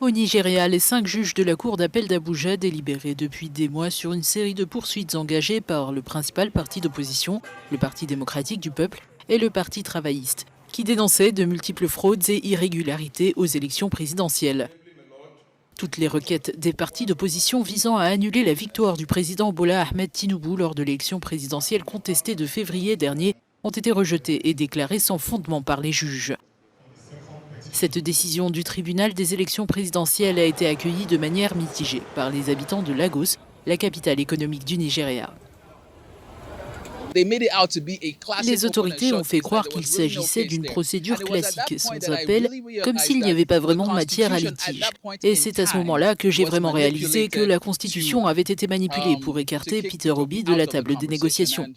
Au Nigeria, les 5 juges de la cour d'appel d'Abuja délibéraient depuis des mois sur une série de poursuites engagées par le principal parti d'opposition, le Parti démocratique du peuple, et le Parti travailliste, qui dénonçaient de multiples fraudes et irrégularités aux élections présidentielles. Toutes les requêtes des partis d'opposition visant à annuler la victoire du président Bola Ahmed Tinubu lors de l'élection présidentielle contestée de février dernier ont été rejetées et déclarées sans fondement par les juges. Cette décision du tribunal des élections présidentielles a été accueillie de manière mitigée par les habitants de Lagos, la capitale économique du Nigeria. Les autorités ont fait croire qu'il s'agissait d'une procédure classique, sans appel, comme s'il n'y avait pas vraiment matière à litige. Et c'est à ce moment-là que j'ai vraiment réalisé que la Constitution avait été manipulée pour écarter Peter Obi de la table des négociations.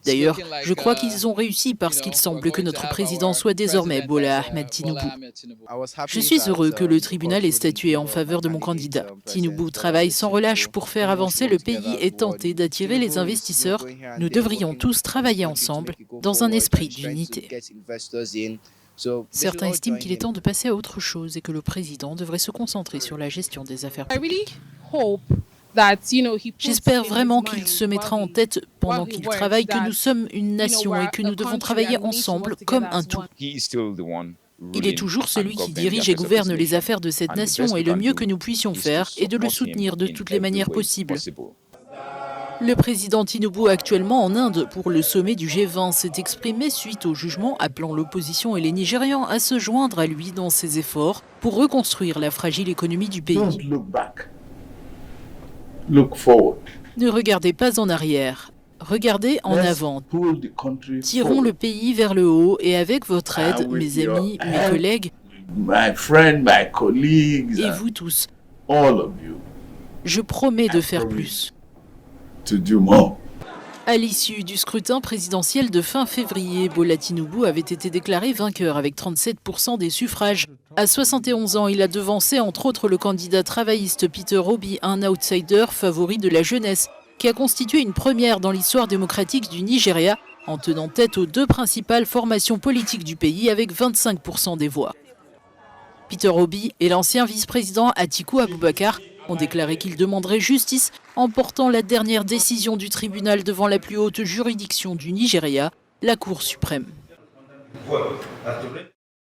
D'ailleurs, je crois qu'ils ont réussi parce qu'il semble que notre président soit désormais Bola Ahmed Tinubu. Je suis heureux que le tribunal ait statué en faveur de mon candidat. Tinubu travaille sans relâche pour faire avancer le pays et tenter d'attirer les investisseurs. Nous devrions tous travailler ensemble dans un esprit d'unité. Certains estiment qu'il est temps de passer à autre chose et que le président devrait se concentrer sur la gestion des affaires publiques. J'espère vraiment qu'il se mettra en tête, pendant qu'il travaille, que nous sommes une nation et que nous devons travailler ensemble comme un tout. Il est toujours celui qui dirige et gouverne les affaires de cette nation et le mieux que nous puissions faire est de le soutenir de toutes les manières possibles. Le président Tinubu, actuellement en Inde pour le sommet du G20, s'est exprimé suite au jugement appelant l'opposition et les Nigérians à se joindre à lui dans ses efforts pour reconstruire la fragile économie du pays. Ne regardez pas en arrière, regardez en avant. Tirons le pays vers le haut et avec votre aide, mes amis, mes collègues, et vous tous, je promets de faire plus. À l'issue du scrutin présidentiel de fin février, Bola Tinubu avait été déclaré vainqueur avec 37% des suffrages. À 71 ans, il a devancé entre autres le candidat travailliste Peter Obi, un outsider favori de la jeunesse, qui a constitué une première dans l'histoire démocratique du Nigeria, en tenant tête aux 2 principales formations politiques du pays avec 25% des voix. Peter Obi et l'ancien vice-président Atiku Abubakar ont déclaré qu'ils demanderaient justice en portant la dernière décision du tribunal devant la plus haute juridiction du Nigeria, la Cour suprême.